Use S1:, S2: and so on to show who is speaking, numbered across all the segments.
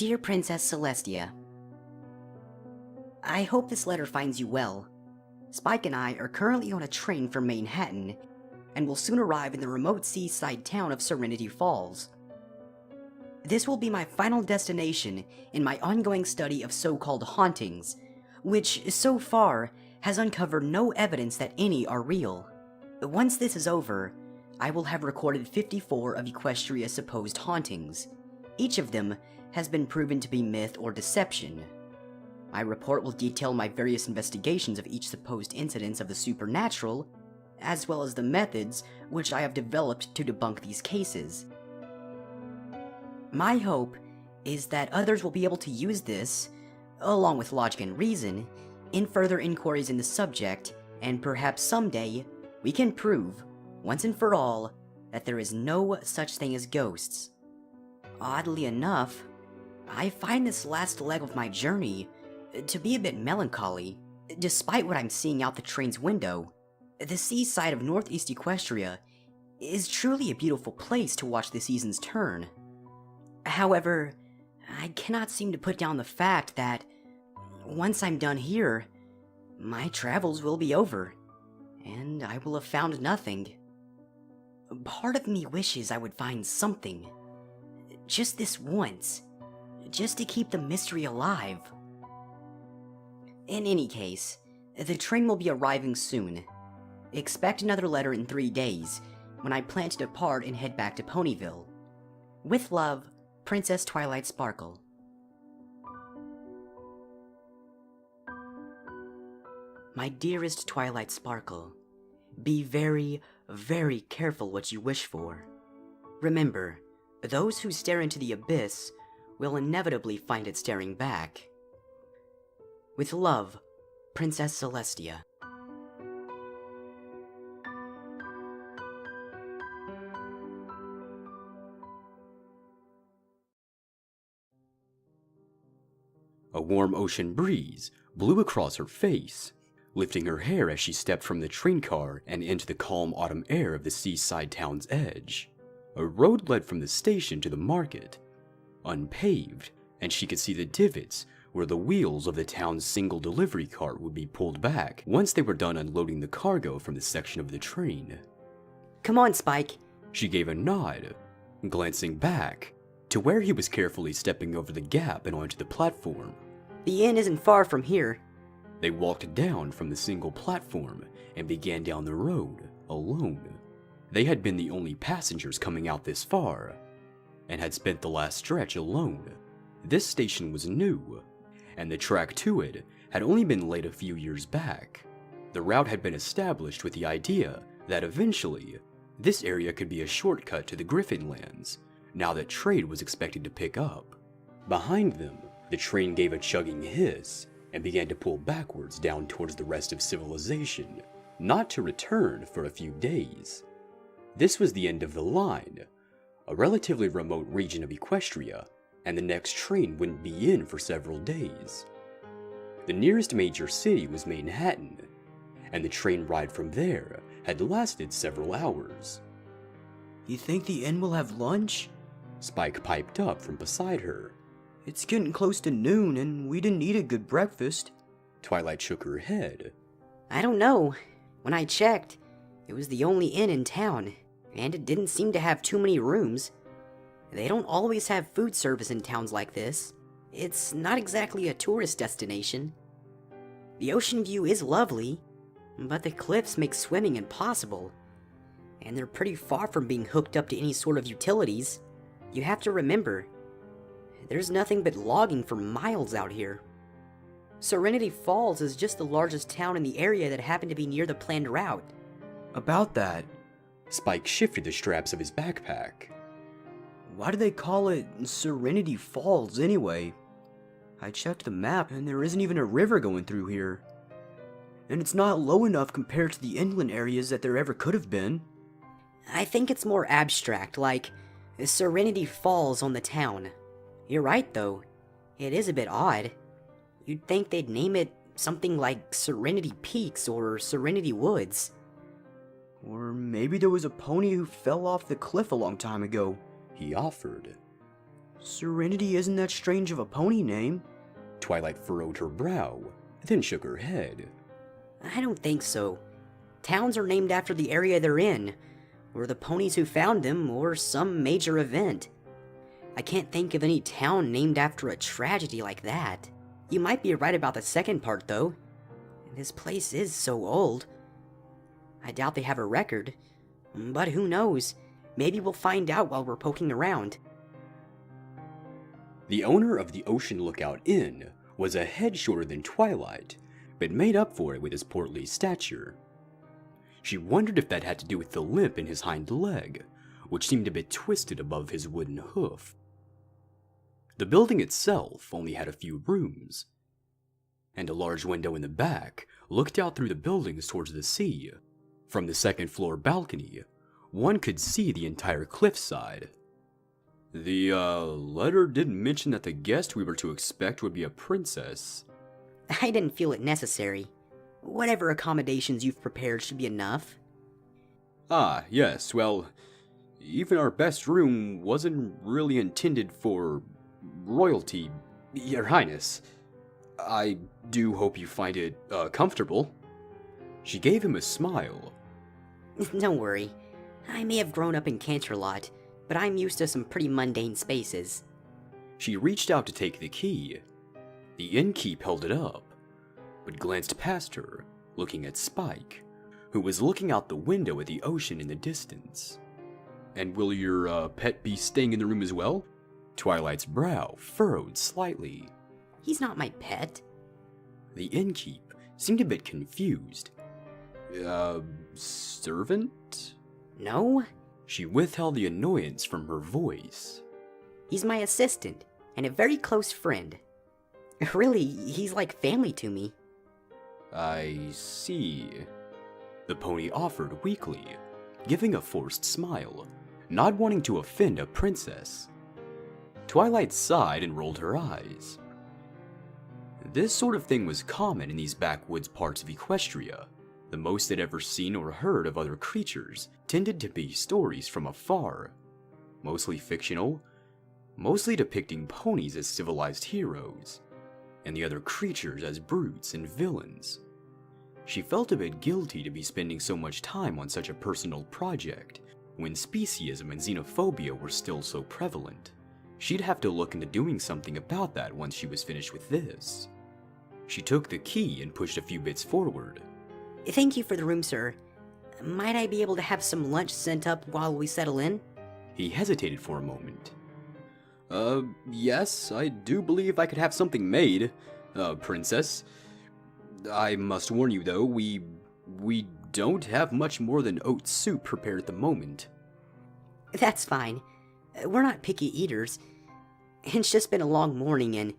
S1: Dear Princess Celestia, I hope this letter finds you well. Spike and I are currently on a train for Manhattan, and will soon arrive in the remote seaside town of Serenity Falls. This will be my final destination in my ongoing study of so-called hauntings, which, so far, has uncovered no evidence that any are real. Once this is over, I will have recorded 54 of Equestria's supposed hauntings. Each of them has been proven to be myth or deception. My report will detail my various investigations of each supposed incidence of the supernatural, as well as the methods which I have developed to debunk these cases. My hope is that others will be able to use this, along with logic and reason, in further inquiries in the subject, and perhaps someday we can prove, once and for all, that there is no such thing as ghosts. Oddly enough, I find this last leg of my journey to be a bit melancholy, despite what I'm seeing out the train's window. The seaside of Northeast Equestria is truly a beautiful place to watch the seasons turn. However, I cannot seem to put down the fact that, once I'm done here, my travels will be over, and I will have found nothing. Part of me wishes I would find something, just this once, just to keep the mystery alive. In any case, the train will be arriving soon. Expect another letter in 3 days, when I plan to depart and head back to Ponyville. With love, Princess Twilight Sparkle. My dearest Twilight Sparkle, be very, very careful what you wish for. Remember, those who stare into the abyss will inevitably find it staring back. With love, Princess Celestia.
S2: A warm ocean breeze blew across her face, lifting her hair as she stepped from the train car and into the calm autumn air of the seaside town's edge. A road led from the station to the market, unpaved, and she could see the divots where the wheels of the town's single delivery cart would be pulled back once they were done unloading the cargo from the section of the train.
S1: Come on, Spike.
S2: She gave a nod, glancing back to where he was carefully stepping over the gap and onto the platform.
S1: The inn isn't far from here.
S2: They walked down from the single platform and began down the road, alone. They had been the only passengers coming out this far, and had spent the last stretch alone. This station was new, and the track to it had only been laid a few years back. The route had been established with the idea that eventually, this area could be a shortcut to the Griffinlands, now that trade was expected to pick up. Behind them, the train gave a chugging hiss and began to pull backwards down towards the rest of civilization, not to return for a few days. This was the end of the line, a relatively remote region of Equestria, and the next train wouldn't be in for several days. The nearest major city was Manhattan, and the train ride from there had lasted several hours.
S3: You think the inn will have lunch?
S2: Spike piped up from beside her.
S3: It's getting close to noon, and we didn't eat a good breakfast.
S2: Twilight shook her head.
S1: I don't know. When I checked, it was the only inn in town, and it didn't seem to have too many rooms. They don't always have food service in towns like this. It's not exactly a tourist destination. The ocean view is lovely, but the cliffs make swimming impossible, and they're pretty far from being hooked up to any sort of utilities. You have to remember, there's nothing but logging for miles out here. Serenity Falls is just the largest town in the area that happened to be near the planned route.
S3: About that,
S2: Spike shifted the straps of his backpack.
S3: why do they call it Serenity Falls anyway? I checked the map and there isn't even a river going through here. And it's not low enough compared to the inland areas that there ever could have been.
S1: I think it's more abstract, like Serenity Falls on the town. You're right, though. It is a bit odd. You'd think they'd name it something like Serenity Peaks or Serenity Woods.
S3: Or maybe there was a pony who fell off the cliff a long time ago.
S2: He offered.
S3: Serenity isn't that strange of a pony name.
S2: Twilight furrowed her brow, then shook her head.
S1: I don't think so. Towns are named after the area they're in, or the ponies who found them, or some major event. I can't think of any town named after a tragedy like that. You might be right about the second part, though. This place is so old. I doubt they have a record, but who knows? Maybe we'll find out while we're poking around.
S2: The owner of the Ocean Lookout Inn was a head shorter than Twilight, but made up for it with his portly stature. She wondered if that had to do with the limp in his hind leg, which seemed a bit twisted above his wooden hoof. The building itself only had a few rooms, and a large window in the back looked out through the buildings towards the sea. From the second-floor balcony, one could see the entire cliffside. The letter didn't mention that the guest we were to expect would be a princess.
S1: I didn't feel it necessary. Whatever accommodations you've prepared should be enough.
S2: Ah, yes, well, even our best room wasn't really intended for royalty, Your Highness. I do hope you find it, comfortable. She gave him a smile.
S1: Don't worry. I may have grown up in Canterlot, but I'm used to some pretty mundane spaces.
S2: She reached out to take the key. The innkeep held it up, but glanced past her, looking at Spike, who was looking out the window at the ocean in the distance. And will your, pet be staying in the room as well? Twilight's brow furrowed slightly.
S1: He's not my pet.
S2: The innkeep seemed a bit confused. Servant?
S1: No?
S2: She withheld the annoyance from her voice.
S1: He's my assistant, and a very close friend. Really, he's like family to me.
S2: I see. The pony offered weakly, giving a forced smile, not wanting to offend a princess. Twilight sighed and rolled her eyes. This sort of thing was common in these backwoods parts of Equestria. The most they'd ever seen or heard of other creatures tended to be stories from afar, mostly fictional, mostly depicting ponies as civilized heroes, and the other creatures as brutes and villains. She felt a bit guilty to be spending so much time on such a personal project, when speciesism and xenophobia were still so prevalent. She'd have to look into doing something about that once she was finished with this. She took the key and pushed a few bits forward.
S1: Thank you for the room, sir. Might I be able to have some lunch sent up while we settle in?
S2: He hesitated for a moment. Yes, I do believe I could have something made, princess. I must warn you, though, we don't have much more than oat soup prepared at the moment.
S1: That's fine. We're not picky eaters. It's just been a long morning, and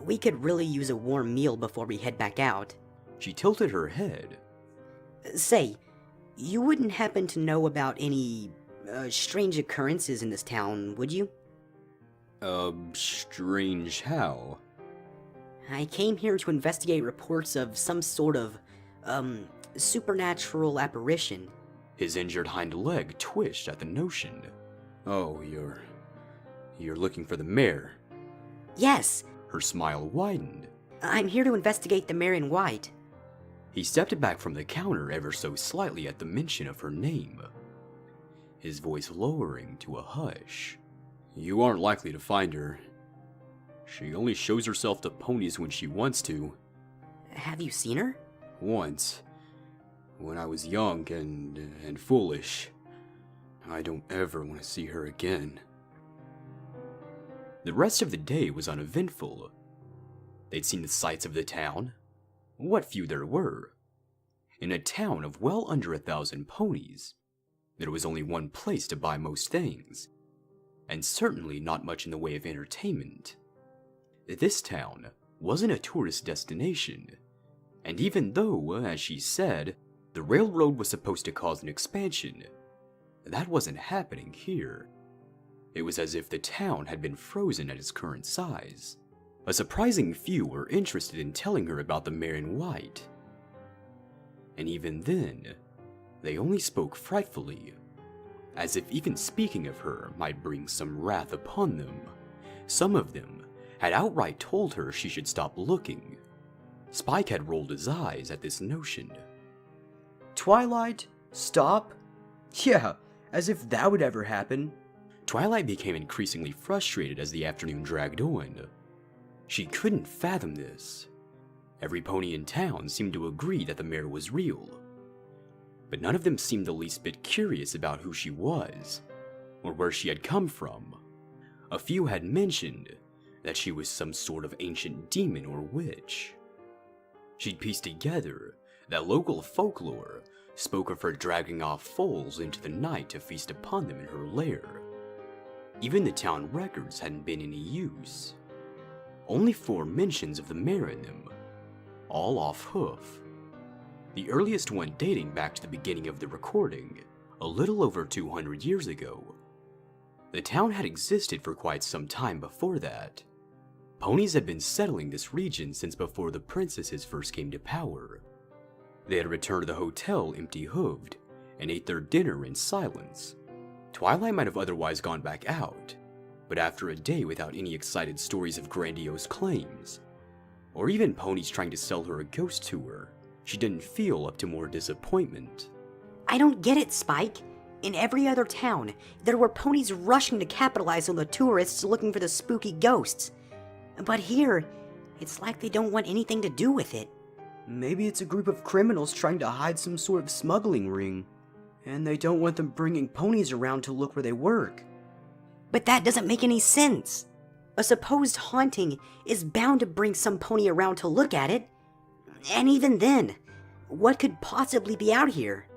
S1: we could really use a warm meal before we head back out.
S2: She tilted her head.
S1: Say, you wouldn't happen to know about any, strange occurrences in this town, would you?
S2: Strange how?
S1: I came here to investigate reports of some sort of, supernatural apparition.
S2: His injured hind leg twitched at the notion. Oh, you're looking for the mare.
S1: Yes!
S2: Her smile widened.
S1: I'm here to investigate the Mare In White.
S2: He stepped back from the counter ever so slightly at the mention of her name, his voice lowering to a hush. You aren't likely to find her. She only shows herself to ponies when she wants to.
S1: Have you seen her?
S2: Once. When I was young and foolish. I don't ever want to see her again. The rest of the day was uneventful. They'd seen the sights of the town. What few there were. In a town of well under 1,000 ponies, there was only one place to buy most things, and certainly not much in the way of entertainment. This town wasn't a tourist destination, and even though, as she said, the railroad was supposed to cause an expansion, that wasn't happening here. It was as if the town had been frozen at its current size. A surprising few were interested in telling her about the Mare In White. And even then, they only spoke frightfully, as if even speaking of her might bring some wrath upon them, Some of them had outright told her she should stop looking. Spike had rolled his eyes at this notion.
S3: Twilight? Stop? Yeah, as if that would ever happen.
S2: Twilight became increasingly frustrated as the afternoon dragged on. She couldn't fathom this. Every pony in town seemed to agree that the mare was real, but none of them seemed the least bit curious about who she was, or where she had come from. A few had mentioned that she was some sort of ancient demon or witch. She'd pieced together that local folklore spoke of her dragging off foals into the night to feast upon them in her lair. Even the town records hadn't been any use. Only 4 mentions of the mare in them, all off hoof. The earliest one dating back to the beginning of the recording, a little over 200 years ago. The town had existed for quite some time before that. Ponies had been settling this region since before the princesses first came to power. They had returned to the hotel empty-hooved and ate their dinner in silence. Twilight might have otherwise gone back out, but after a day without any excited stories of grandiose claims, or even ponies trying to sell her a ghost tour, she didn't feel up to more disappointment.
S1: I don't get it, Spike. In every other town, there were ponies rushing to capitalize on the tourists looking for the spooky ghosts. But here, it's like they don't want anything to do with it.
S3: Maybe it's a group of criminals trying to hide some sort of smuggling ring, and they don't want them bringing ponies around to look where they work.
S1: But that doesn't make any sense. A supposed haunting is bound to bring some pony around to look at it. And even then, what could possibly be out here?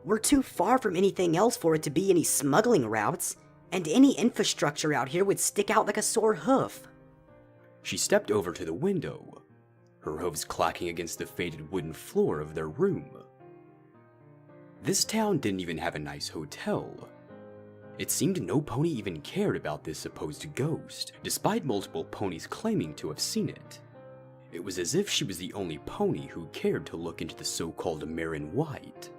S1: We're too far from anything else for it to be any smuggling routes, and any infrastructure out here would stick out like a sore hoof.
S2: She stepped over to the window, her hooves clacking against the faded wooden floor of their room. This town didn't even have a nice hotel. It seemed no pony even cared about this supposed ghost, despite multiple ponies claiming to have seen it. It was as if she was the only pony who cared to look into the so-called Mare In White.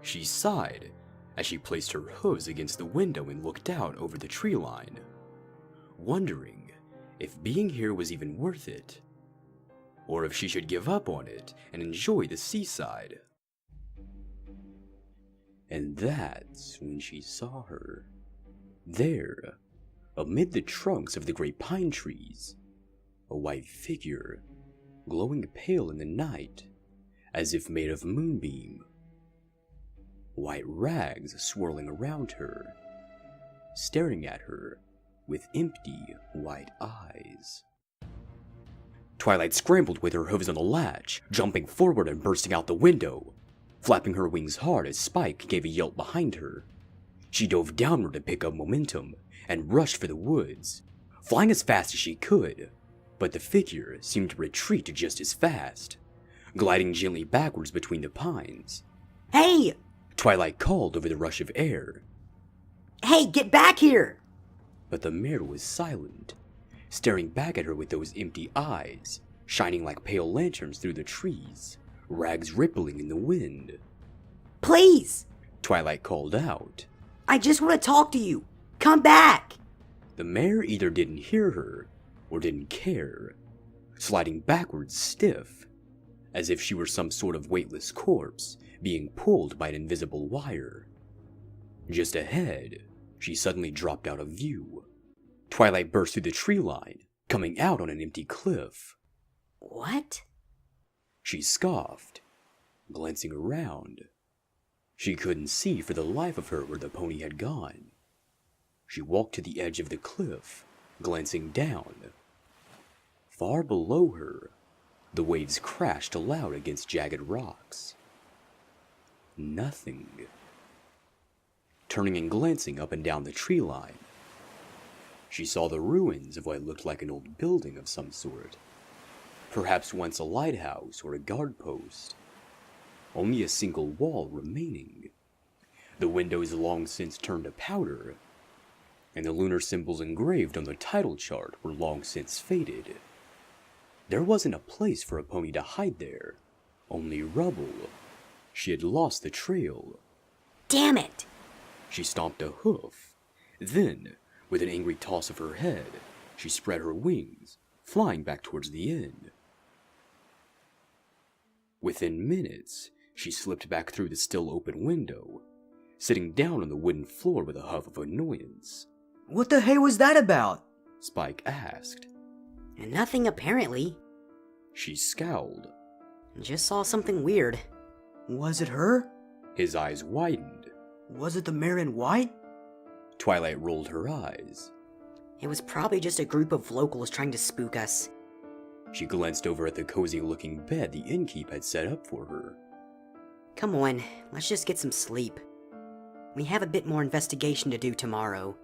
S2: She sighed as she placed her hooves against the window and looked out over the tree line, wondering if being here was even worth it, or if she should give up on it and enjoy the seaside. And that's when she saw her. There, amid the trunks of the great pine trees, a white figure, glowing pale in the night, as if made of moonbeam. White rags swirling around her, staring at her with empty white eyes. Twilight scrambled with her hooves on the latch, jumping forward and bursting out the window, flapping her wings hard as Spike gave a yelp behind her. She dove downward to pick up momentum and rushed for the woods, flying as fast as she could, but the figure seemed to retreat just as fast, gliding gently backwards between the pines.
S1: Hey!
S2: Twilight called over the rush of air.
S1: Hey, get back here!
S2: But the mare was silent, staring back at her with those empty eyes, shining like pale lanterns through the trees, rags rippling in the wind.
S1: Please!
S2: Twilight called out.
S1: I just want to talk to you! Come back!
S2: The mare either didn't hear her, or didn't care, sliding backwards stiff, as if she were some sort of weightless corpse being pulled by an invisible wire. Just ahead, she suddenly dropped out of view. Twilight burst through the tree line, coming out on an empty cliff.
S1: What?
S2: She scoffed, glancing around. She couldn't see for the life of her where the pony had gone. She walked to the edge of the cliff, glancing down. Far below her, the waves crashed aloud against jagged rocks. Nothing. Turning and glancing up and down the tree line, she saw the ruins of what looked like an old building of some sort. Perhaps once a lighthouse or a guard post. Only a single wall remaining. The windows long since turned to powder, and the lunar symbols engraved on the title chart were long since faded. There wasn't a place for a pony to hide there, only rubble. She had lost the trail.
S1: Damn it!
S2: She stomped a hoof. Then, with an angry toss of her head, she spread her wings, flying back towards the inn. Within minutes, she slipped back through the still open window, sitting down on the wooden floor with a huff of annoyance.
S3: What the hey was that about?
S2: Spike asked.
S1: Nothing apparently.
S2: She scowled.
S1: Just saw something weird.
S3: Was it her?
S2: His eyes widened.
S3: Was it the Mare In White?
S2: Twilight rolled her eyes.
S1: It was probably just a group of locals trying to spook us.
S2: She glanced over at the cozy-looking bed the innkeep had set up for her.
S1: Come on, let's just get some sleep. We have a bit more investigation to do tomorrow.